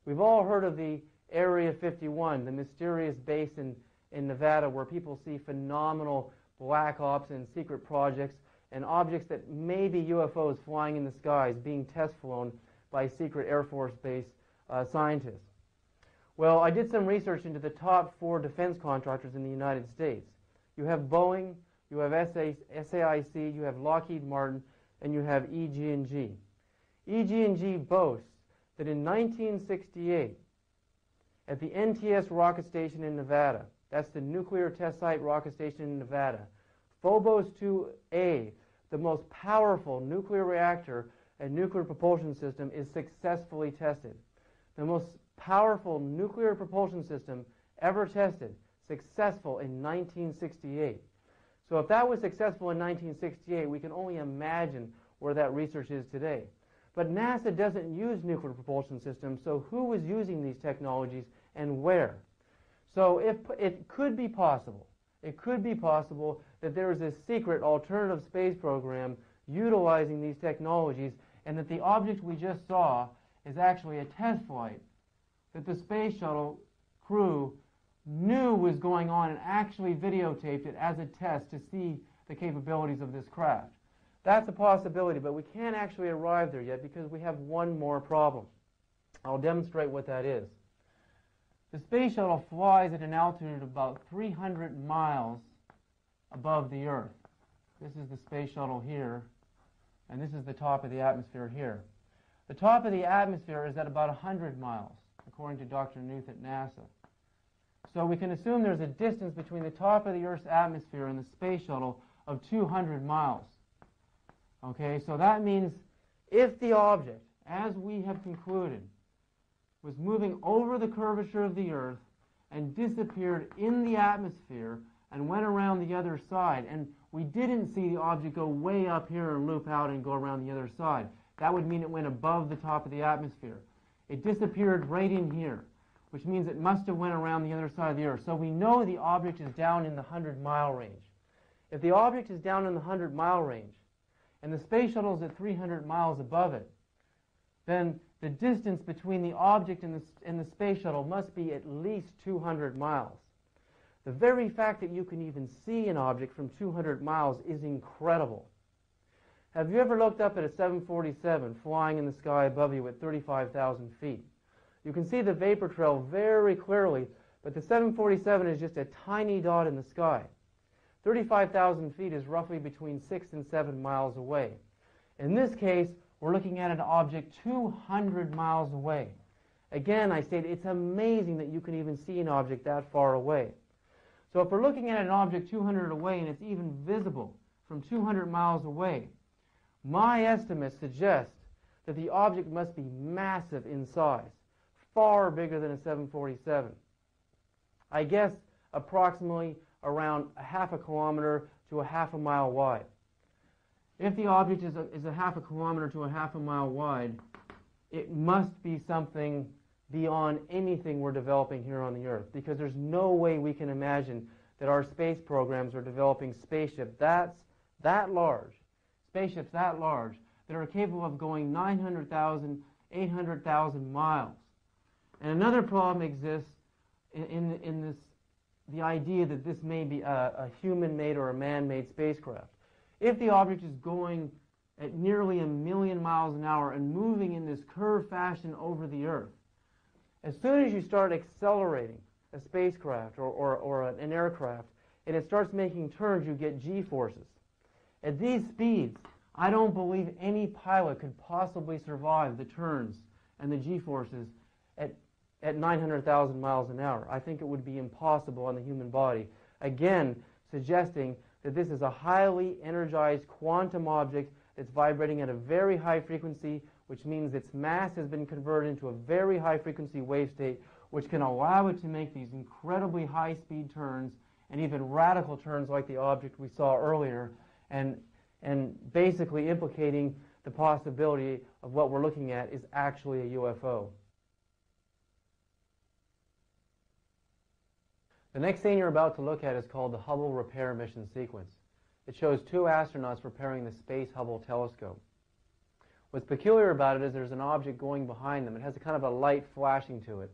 We've all heard of the Area 51, the mysterious base in Nevada where people see phenomenal black ops and secret projects and objects that may be UFOs flying in the skies being test flown by secret Air Force Base scientists. Well, I did some research into the top 4 defense contractors in the United States. You have Boeing, you have SAIC, you have Lockheed Martin, and you have EG&G. EG&G boasts that in 1968, at the NTS rocket station in Nevada, that's the Nuclear Test Site rocket station in Nevada, Phobos 2A, the most powerful nuclear reactor and nuclear propulsion system, is successfully tested. The most powerful nuclear propulsion system ever tested, successful in 1968. So if that was successful in 1968, we can only imagine where that research is today. But NASA doesn't use nuclear propulsion systems, so who is using these technologies and where? So it could be possible that there is a secret alternative space program utilizing these technologies, and that the object we just saw is actually a test flight that the space shuttle crew knew was going on and actually videotaped it as a test to see the capabilities of this craft. That's a possibility, but we can't actually arrive there yet because we have one more problem. I'll demonstrate what that is. The space shuttle flies at an altitude of about 300 miles above the Earth. This is the space shuttle here, and this is the top of the atmosphere here. The top of the atmosphere is at about 100 miles, according to Dr. Knuth at NASA. So we can assume there's a distance between the top of the Earth's atmosphere and the space shuttle of 200 miles. Okay, so that means if the object, as we have concluded, was moving over the curvature of the Earth and disappeared in the atmosphere and went around the other side, and we didn't see the object go way up here and loop out and go around the other side, that would mean it went above the top of the atmosphere. It disappeared right in here, which means it must have went around the other side of the Earth. So we know the object is down in the 100-mile range. If the object is down in the 100-mile range, and the space shuttle is at 300 miles above it, then the distance between the object and the space shuttle must be at least 200 miles. The very fact that you can even see an object from 200 miles is incredible. Have you ever looked up at a 747 flying in the sky above you at 35,000 feet? You can see the vapor trail very clearly, but the 747 is just a tiny dot in the sky. 35,000 feet is roughly between 6 and 7 miles away. In this case, we're looking at an object 200 miles away. Again, I state it's amazing that you can even see an object that far away. So if we're looking at an object 200 away and it's even visible from 200 miles away, my estimates suggest that the object must be massive in size, far bigger than a 747. I guess approximately around a half a kilometer to a half a mile wide. If the object is a half a kilometer to a half a mile wide, it must be something beyond anything we're developing here on the Earth, because there's no way we can imagine that our space programs are developing spaceships that large, that are capable of going 900,000, 800,000 miles. And another problem exists in this, the idea that this may be a human-made or a man-made spacecraft. If the object is going at nearly 1,000,000 miles an hour and moving in this curved fashion over the Earth, as soon as you start accelerating a spacecraft or an aircraft and it starts making turns, you get g-forces. At these speeds, I don't believe any pilot could possibly survive the turns and the g-forces at 900,000 miles an hour. I think it would be impossible on the human body. Again, suggesting that this is a highly energized quantum object that's vibrating at a very high frequency, which means its mass has been converted into a very high frequency wave state, which can allow it to make these incredibly high speed turns and even radical turns like the object we saw earlier, and basically implicating the possibility of what we're looking at is actually a UFO. The next thing you're about to look at is called the Hubble Repair Mission Sequence. It shows 2 astronauts repairing the Space Hubble telescope. What's peculiar about it is there's an object going behind them. It has a kind of a light flashing to it.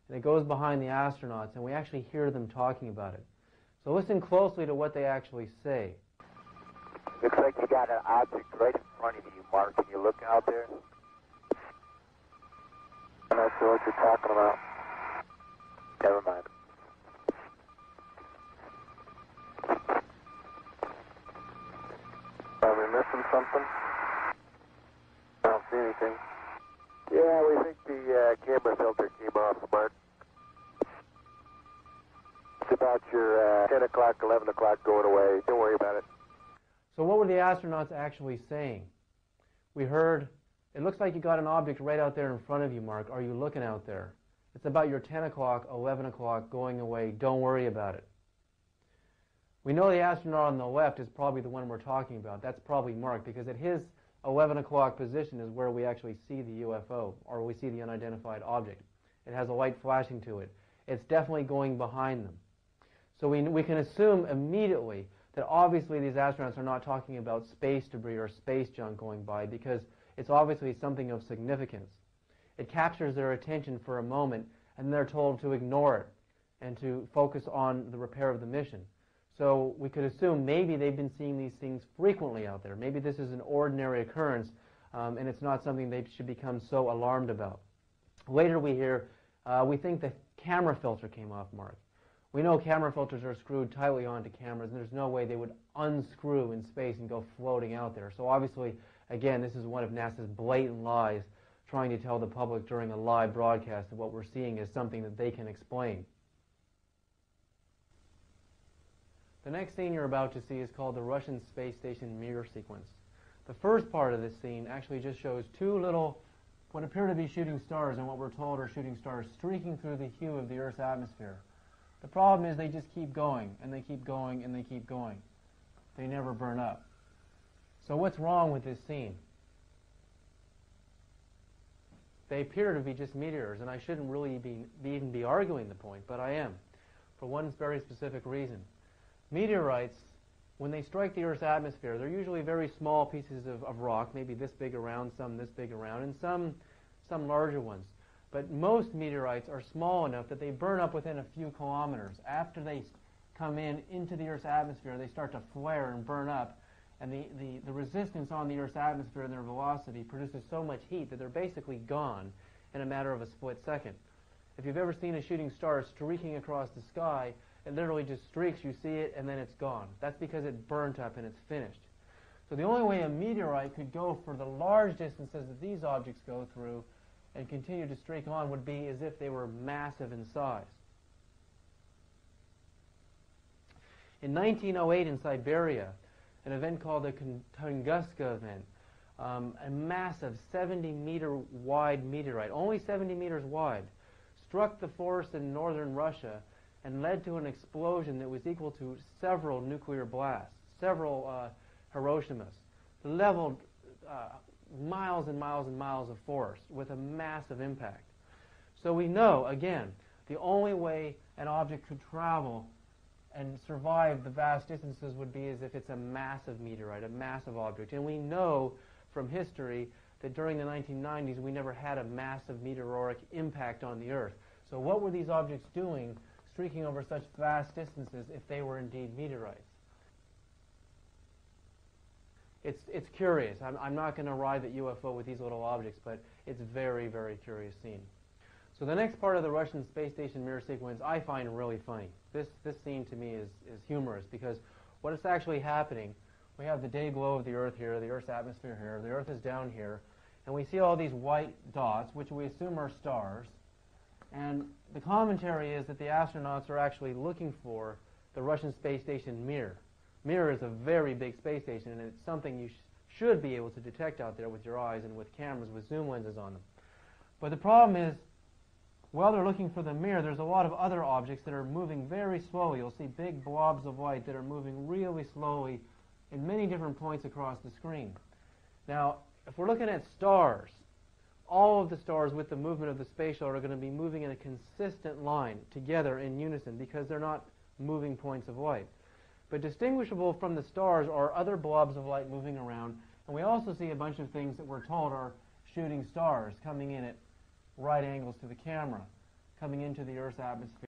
And it goes behind the astronauts, and we actually hear them talking about it. So listen closely to what they actually say. Looks like you got an object right in front of you, Mark. Can you look out there? I'm not sure what you're talking about. Never mind. Are we missing something? I don't see anything. Yeah, we think the camera filter came off, Mark. It's about your 10 o'clock, 11 o'clock going away. Don't worry about it. So what were the astronauts actually saying? We heard, it looks like you got an object right out there in front of you, Mark. Are you looking out there? It's about your 10 o'clock, 11 o'clock going away. Don't worry about it. We know the astronaut on the left is probably the one we're talking about. That's probably Mark, because at his 11 o'clock position is where we actually see the UFO, or we see the unidentified object. It has a light flashing to it. It's definitely going behind them. So we can assume immediately that obviously these astronauts are not talking about space debris or space junk going by, because it's obviously something of significance. It captures their attention for a moment, and they're told to ignore it and to focus on the repair of the mission. So we could assume maybe they've been seeing these things frequently out there. Maybe this is an ordinary occurrence, and it's not something they should become so alarmed about. Later we hear, we think the camera filter came off, Mark. We know camera filters are screwed tightly onto cameras, and there's no way they would unscrew in space and go floating out there. So obviously, again, this is one of NASA's blatant lies, trying to tell the public during a live broadcast that what we're seeing is something that they can explain. The next scene you're about to see is called the Russian space station mirror sequence. The first part of this scene actually just shows two little, what appear to be shooting stars, and what we're told are shooting stars streaking through the hue of the Earth's atmosphere. The problem is they just keep going, and they keep going, and they keep going. They never burn up. So what's wrong with this scene? They appear to be just meteors, and I shouldn't really even be arguing the point, but I am, for one very specific reason. Meteorites, when they strike the Earth's atmosphere, they're usually very small pieces of rock, maybe this big around, some this big around, and some larger ones. But most meteorites are small enough that they burn up within a few kilometers. After they come into the Earth's atmosphere, they start to flare and burn up, and the resistance on the Earth's atmosphere and their velocity produces so much heat that they're basically gone in a matter of a split second. If you've ever seen a shooting star streaking across the sky, it literally just streaks, you see it, and then it's gone. That's because it burnt up and it's finished. So the only way a meteorite could go for the large distances that these objects go through and continue to streak on would be as if they were massive in size. In 1908 in Siberia, an event called the Tunguska event, a massive 70-meter wide meteorite, only 70 meters wide, struck the forest in northern Russia and led to an explosion that was equal to several nuclear blasts, several Hiroshimas, leveled miles and miles and miles of forest with a massive impact. So we know, again, the only way an object could travel and survive the vast distances would be as if it's a massive meteorite, a massive object. And we know from history that during the 1990s we never had a massive meteoric impact on the Earth. So what were these objects doing streaking over such vast distances if they were indeed meteorites? It's curious. I'm not going to arrive at UFO with these little objects, but it's very, very curious scene. So the next part of the Russian space station mirror sequence I find really funny. This scene to me is humorous, because what is actually happening, we have the day glow of the Earth here, the Earth's atmosphere here, the Earth is down here, and we see all these white dots, which we assume are stars, and the commentary is that the astronauts are actually looking for the Russian space station Mir. Mir is a very big space station, and it's something you should be able to detect out there with your eyes and with cameras with zoom lenses on them. But the problem is, while they're looking for the Mir, there's a lot of other objects that are moving very slowly. You'll see big blobs of light that are moving really slowly in many different points across the screen. Now, if we're looking at stars, all of the stars with the movement of the space shuttle are going to be moving in a consistent line together in unison, because they're not moving points of light. But distinguishable from the stars are other blobs of light moving around And we also see a bunch of things that we're told are shooting stars coming in at right angles to the camera, coming into the Earth's atmosphere.